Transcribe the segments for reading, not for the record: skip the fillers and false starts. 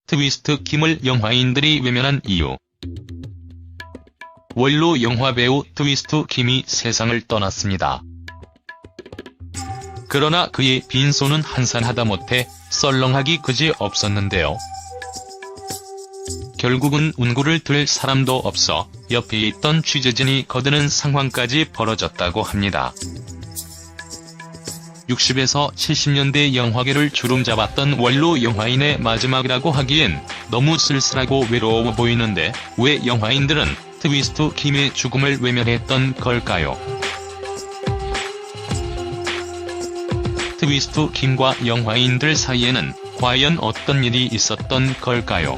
트위스트 김을 영화인들이 외면한 이유. 원로 영화배우 트위스트 김이 세상을 떠났습니다. 그러나 그의 빈손은 한산하다 못해 썰렁하기 그지없었는데요. 결국은 운구를 들 사람도 없어 옆에 있던 취재진이 거드는 상황까지 벌어졌다고 합니다. 60에서 70년대 영화계를 주름잡았던 원로 영화인의 마지막이라고 하기엔 너무 쓸쓸하고 외로워 보이는데 왜 영화인들은 트위스트 김의 죽음을 외면했던 걸까요? 트위스트 김과 영화인들 사이에는 과연 어떤 일이 있었던 걸까요?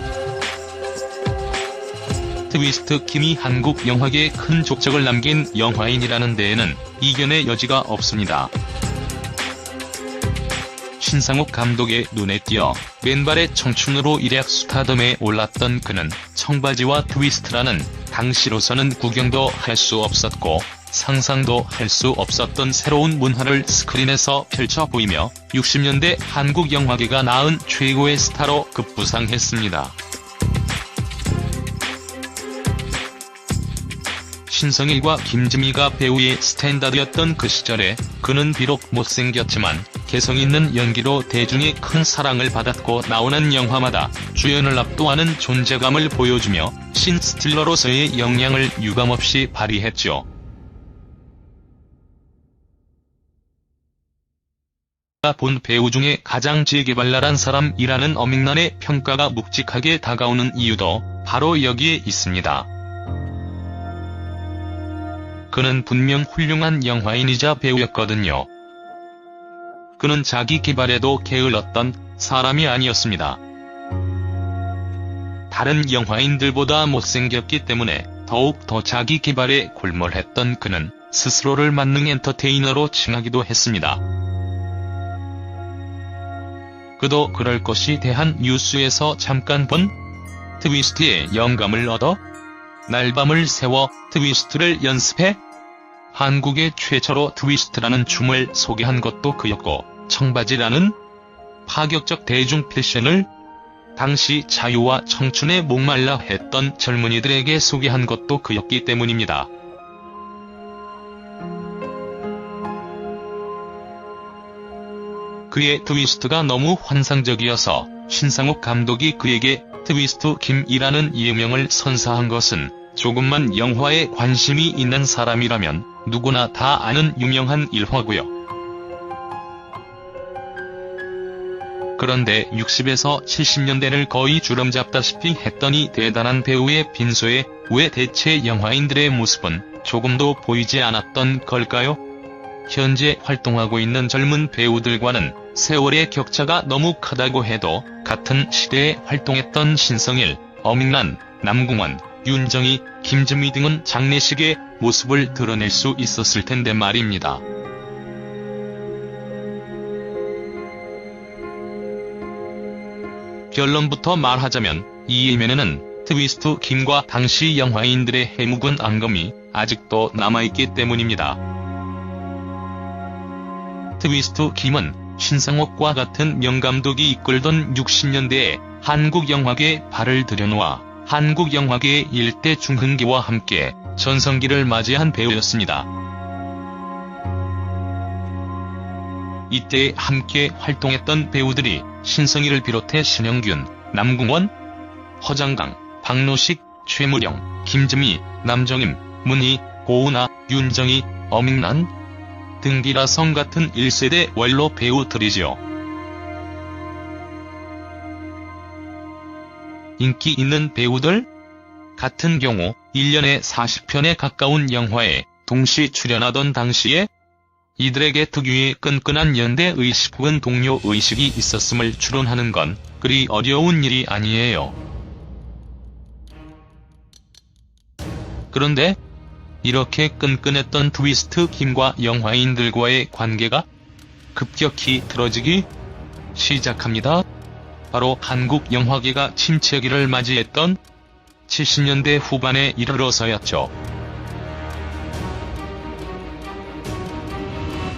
트위스트 김이 한국 영화계에 큰 족적을 남긴 영화인이라는 데에는 이견의 여지가 없습니다. 신상욱 감독의 눈에 띄어 맨발의 청춘으로 일약 스타덤에 올랐던 그는 청바지와 트위스트라는 당시로서는 구경도 할 수 없었고 상상도 할 수 없었던 새로운 문화를 스크린에서 펼쳐 보이며 60년대 한국 영화계가 낳은 최고의 스타로 급부상했습니다. 신성일과 김지미가 배우의 스탠다드였던 그 시절에 그는 비록 못생겼지만 개성있는 연기로 대중의 큰 사랑을 받았고 나오는 영화마다 주연을 압도하는 존재감을 보여주며 신스틸러로서의 역량을 유감없이 발휘했죠. 본 배우 중에 가장 재개발랄한 사람이라는 어밍란의 평가가 묵직하게 다가오는 이유도 바로 여기에 있습니다. 그는 분명 훌륭한 영화인이자 배우였거든요. 그는 자기 개발에도 게을렀던 사람이 아니었습니다. 다른 영화인들보다 못생겼기 때문에 더욱 더 자기 개발에 골몰했던 그는 스스로를 만능 엔터테이너로 칭하기도 했습니다. 그도 그럴 것이 대한 뉴스에서 잠깐 본 트위스트의 영감을 얻어 날밤을 새워 트위스트를 연습해 한국의 최초로 트위스트라는 춤을 소개한 것도 그였고 청바지라는 파격적 대중 패션을 당시 자유와 청춘에 목말라 했던 젊은이들에게 소개한 것도 그였기 때문입니다. 그의 트위스트가 너무 환상적이어서 신상욱 감독이 그에게 트위스트 김이라는 예명을 선사한 것은 조금만 영화에 관심이 있는 사람이라면 누구나 다 아는 유명한 일화고요. 그런데 60에서 70년대를 거의 주름잡다시피 했던 이 대단한 배우의 빈소에 왜 대체 영화인들의 모습은 조금도 보이지 않았던 걸까요? 현재 활동하고 있는 젊은 배우들과는 세월의 격차가 너무 크다고 해도 같은 시대에 활동했던 신성일, 어밍란, 남궁원, 윤정희, 김지미 등은 장례식에 모습을 드러낼 수 있었을 텐데 말입니다. 결론부터 말하자면 이 이면에는 트위스트 김과 당시 영화인들의 해묵은 앙금이 아직도 남아있기 때문입니다. 트위스트 김은 신상옥과 같은 명감독이 이끌던 60년대에 한국 영화계에 발을 들여놓아 한국 영화계의 일대 중흥기와 함께 전성기를 맞이한 배우였습니다. 이때 함께 활동했던 배우들이 신성일을 비롯해 신영균, 남궁원, 허장강, 박노식, 최무령, 김지미, 남정임, 문희, 고은아, 윤정희, 어밍란, 등기라성 같은 1세대 원로 배우들이지요. 인기 있는 배우들 같은 경우 1년에 40편에 가까운 영화에 동시 출연하던 당시에 이들에게 특유의 끈끈한 연대의식 혹은 동료의식이 있었음을 추론하는 건 그리 어려운 일이 아니에요. 그런데 이렇게 끈끈했던 트위스트 김과 영화인들과의 관계가 급격히 틀어지기 시작합니다. 바로 한국 영화계가 침체기를 맞이했던 70년대 후반에 이르러서였죠.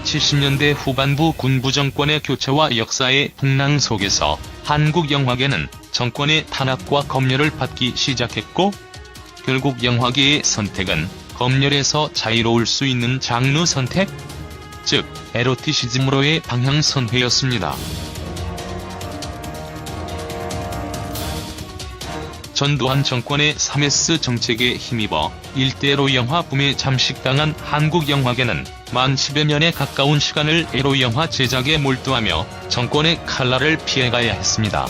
70년대 후반부 군부 정권의 교체와 역사의 풍랑 속에서 한국 영화계는 정권의 탄압과 검열을 받기 시작했고, 결국 영화계의 선택은 검열에서 자유로울 수 있는 장르 선택, 즉 에로티시즘으로의 방향선회였습니다. 전두환 정권의 3S 정책에 힘입어 일대에로 영화 붐에 잠식당한 한국 영화계는 만 10여 년에 가까운 시간을 에로 영화 제작에 몰두하며 정권의 칼날을 피해가야 했습니다.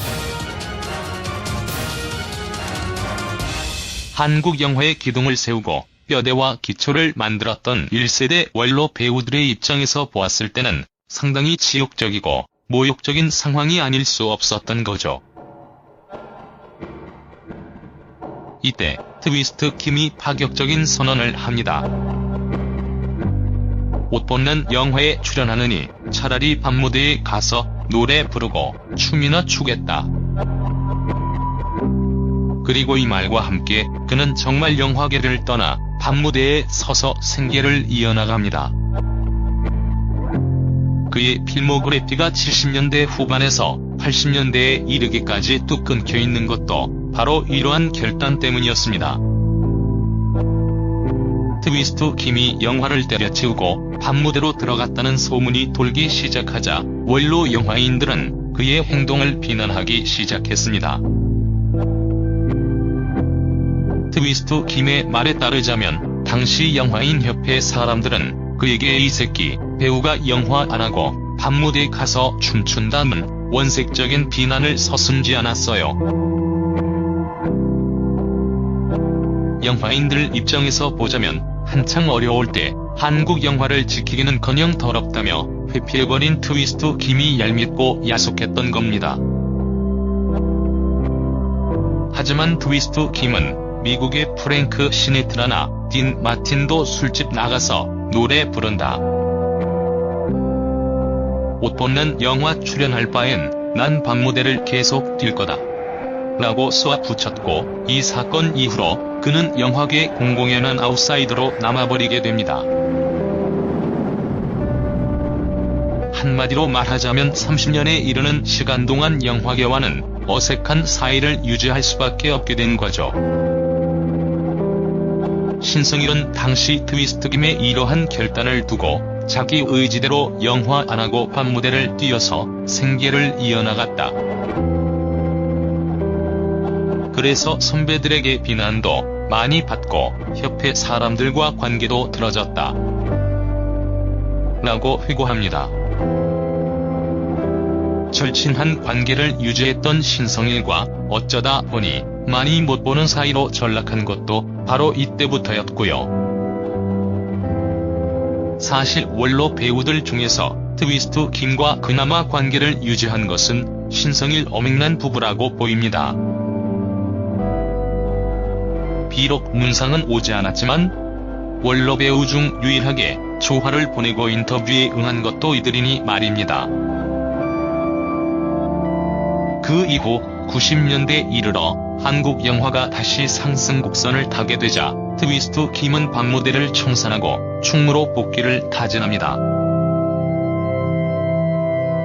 한국 영화의 기둥을 세우고 뼈대와 기초를 만들었던 1세대 원로 배우들의 입장에서 보았을 때는 상당히 치욕적이고 모욕적인 상황이 아닐 수 없었던 거죠. 이때 트위스트 김이 파격적인 선언을 합니다. 옷 벗는 영화에 출연하느니 차라리 밤무대에 가서 노래 부르고 춤이나 추겠다. 그리고 이 말과 함께 그는 정말 영화계를 떠나 밤무대에 서서 생계를 이어나갑니다. 그의 필모그래피가 70년대 후반에서 80년대에 이르기까지 뚝 끊겨 있는 것도 바로 이러한 결단 때문이었습니다. 트위스트 김이 영화를 때려치우고 밤무대로 들어갔다는 소문이 돌기 시작하자 원로 영화인들은 그의 행동을 비난하기 시작했습니다. 트위스트 김의 말에 따르자면 당시 영화인협회 사람들은 그에게 이 새끼 배우가 영화 안하고 밤무대에 가서 춤춘다는 원색적인 비난을 서슴지 않았어요. 영화인들 입장에서 보자면 한창 어려울 때 한국 영화를 지키기는커녕 더럽다며 회피해버린 트위스트 김이 얄밉고 야속했던 겁니다. 하지만 트위스트 김은 미국의 프랭크 시네트라나 딘 마틴도 술집 나가서 노래 부른다. 옷 벗는 영화 출연할 바엔 난 밤무대를 계속 뛸 거다. 라고 쏘아붙였고 이 사건 이후로 그는 영화계 공공연한 아웃사이더로 남아버리게 됩니다. 한마디로 말하자면 30년에 이르는 시간 동안 영화계와는 어색한 사이를 유지할 수밖에 없게 된 거죠. 신성일은 당시 트위스트 김의 이러한 결단을 두고 자기 의지대로 영화 안하고 밤무대를 뛰어서 생계를 이어나갔다. 그래서 선배들에게 비난도 많이 받고 협회 사람들과 관계도 틀어졌다. 라고 회고합니다. 절친한 관계를 유지했던 신성일과 어쩌다 보니 많이 못 보는 사이로 전락한 것도 바로 이때부터였고요. 사실 원로 배우들 중에서 트위스트 김과 그나마 관계를 유지한 것은 신성일 엄앵란 부부라고 보입니다. 비록 문상은 오지 않았지만 원로 배우 중 유일하게 조화를 보내고 인터뷰에 응한 것도 이들이니 말입니다. 그 이후 90년대 이르러 한국 영화가 다시 상승 곡선을 타게 되자 트위스트 김은 밤무대를 청산하고 충무로 복귀를 다짐합니다.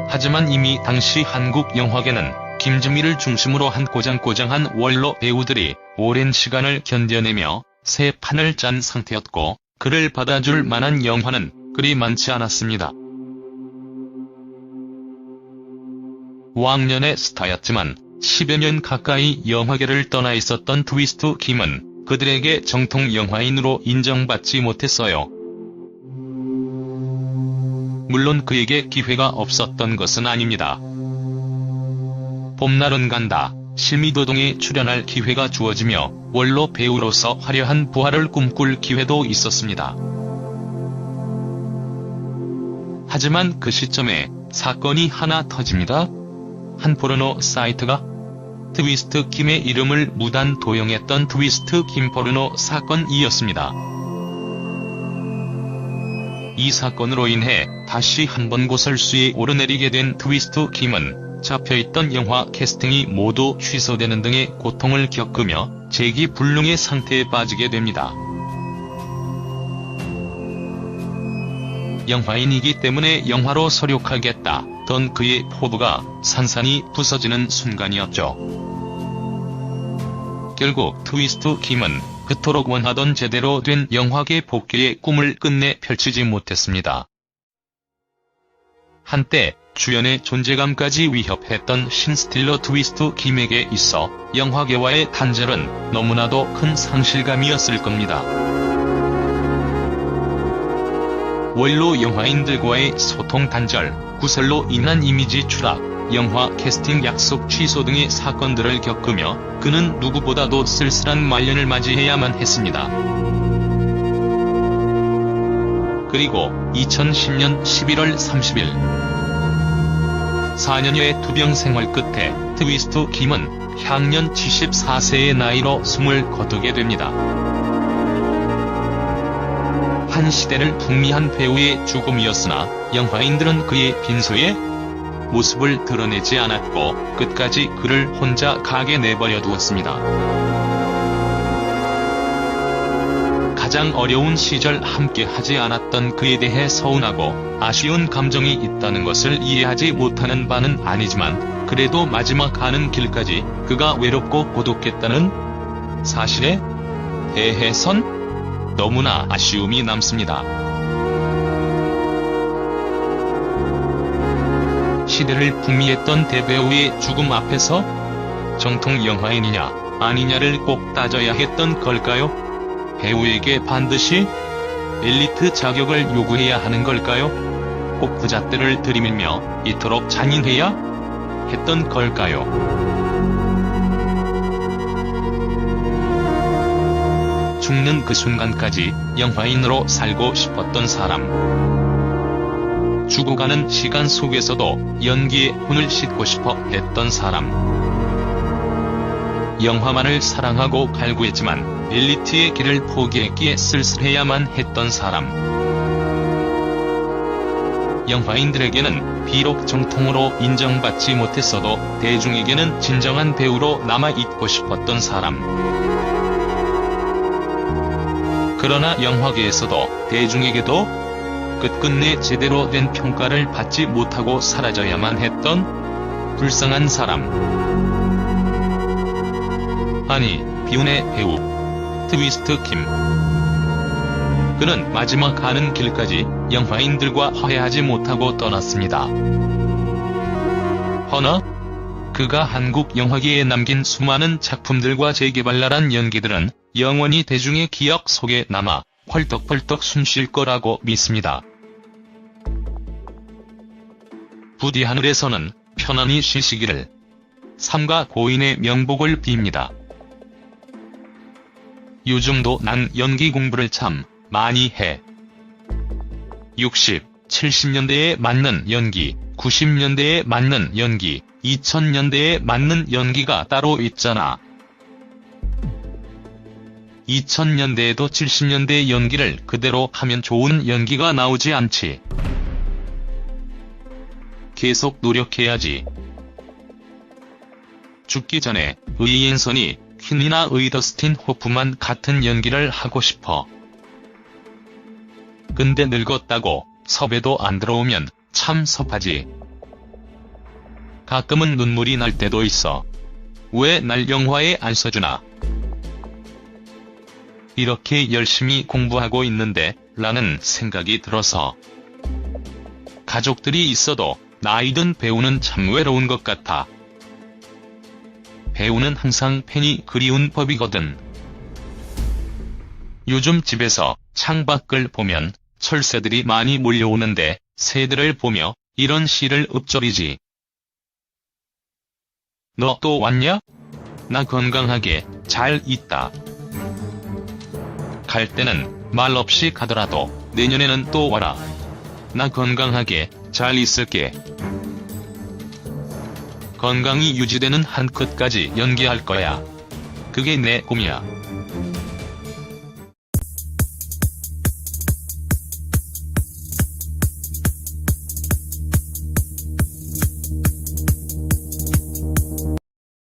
하지만 이미 당시 한국 영화계는 김주미를 중심으로 한 꼬장꼬장한 원로 배우들이 오랜 시간을 견뎌내며 새 판을 짠 상태였고 그를 받아줄 만한 영화는 그리 많지 않았습니다. 왕년의 스타였지만 10여 년 가까이 영화계를 떠나 있었던 트위스트 김은 그들에게 정통 영화인으로 인정받지 못했어요. 물론 그에게 기회가 없었던 것은 아닙니다. 봄날은 간다, 실미도동에 출연할 기회가 주어지며 원로 배우로서 화려한 부활을 꿈꿀 기회도 있었습니다. 하지만 그 시점에 사건이 하나 터집니다. 한 포르노 사이트가 트위스트 김의 이름을 무단 도용했던 트위스트 김 포르노 사건이었습니다. 이 사건으로 인해 다시 한번 고설수에 오르내리게 된 트위스트 김은 잡혀있던 영화 캐스팅이 모두 취소되는 등의 고통을 겪으며 재기불능의 상태에 빠지게 됩니다. 영화인이기 때문에 영화로 서력하겠다던 그의 포부가 산산이 부서지는 순간이었죠. 결국 트위스트 김은 그토록 원하던 제대로 된 영화계 복귀의 꿈을 끝내 펼치지 못했습니다. 한때 주연의 존재감까지 위협했던 신스틸러 트위스트 김에게 있어 영화계와의 단절은 너무나도 큰 상실감이었을 겁니다. 원로 영화인들과의 소통 단절, 구설로 인한 이미지 추락, 영화 캐스팅 약속 취소 등의 사건들을 겪으며 그는 누구보다도 쓸쓸한 말년을 맞이해야만 했습니다. 그리고 2010년 11월 30일 4년여의 투병 생활 끝에 트위스트 김은 향년 74세의 나이로 숨을 거두게 됩니다. 한 시대를 풍미한 배우의 죽음이었으나 영화인들은 그의 빈소에 모습을 드러내지 않았고 끝까지 그를 혼자 가게 내버려 두었습니다. 가장 어려운 시절 함께 하지 않았던 그에 대해 서운하고 아쉬운 감정이 있다는 것을 이해하지 못하는 바는 아니지만 그래도 마지막 가는 길까지 그가 외롭고 고독했다는 사실에 대해선 너무나 아쉬움이 남습니다. 시대를 풍미했던 대배우의 죽음 앞에서 정통 영화인이냐 아니냐를 꼭 따져야 했던 걸까요? 배우에게 반드시 엘리트 자격을 요구해야 하는 걸까요? 꼭 부잣대를 들이밀며 이토록 잔인해야 했던 걸까요? 죽는 그 순간까지 영화인으로 살고 싶었던 사람. 죽어가는 시간 속에서도 연기에 혼을 싣고 싶어 했던 사람. 영화만을 사랑하고 갈구했지만 엘리트의 길을 포기했기에 쓸쓸해야만 했던 사람. 영화인들에게는 비록 정통으로 인정받지 못했어도 대중에게는 진정한 배우로 남아있고 싶었던 사람. 그러나 영화계에서도 대중에게도 끝끝내 제대로 된 평가를 받지 못하고 사라져야만 했던 불쌍한 사람. 아니, 비운의 배우 트위스트 김. 그는 마지막 가는 길까지 영화인들과 화해하지 못하고 떠났습니다. 허나 그가 한국 영화계에 남긴 수많은 작품들과 재개발랄한 연기들은 영원히 대중의 기억 속에 남아 펄떡펄떡 숨쉴 거라고 믿습니다. 부디 하늘에서는 편안히 쉬시기를 삼가 고인의 명복을 빕니다. 요즘도 난 연기 공부를 참 많이 해. 60, 70년대에 맞는 연기, 90년대에 맞는 연기, 2000년대에 맞는 연기가 따로 있잖아. 2000년대에도 70년대 연기를 그대로 하면 좋은 연기가 나오지 않지. 계속 노력해야지. 죽기 전에 의앤선이 퀸이나 더스틴 호프만 같은 연기를 하고 싶어. 근데 늙었다고 섭외도 안 들어오면 참 섭하지. 가끔은 눈물이 날 때도 있어. 왜 날 영화에 안 써주나? 이렇게 열심히 공부하고 있는데 라는 생각이 들어서. 가족들이 있어도 나이든 배우는 참 외로운 것 같아. 배우는 항상 팬이 그리운 법이거든. 요즘 집에서 창밖을 보면 철새들이 많이 몰려오는데 새들을 보며 이런 시를 읊조리지. 너 또 왔냐? 나 건강하게 잘 있다. 갈 때는 말 없이 가더라도 내년에는 또 와라. 나 건강하게 잘 있을게. 건강이 유지되는 한 컷까지 연기할 거야. 그게 내 꿈이야.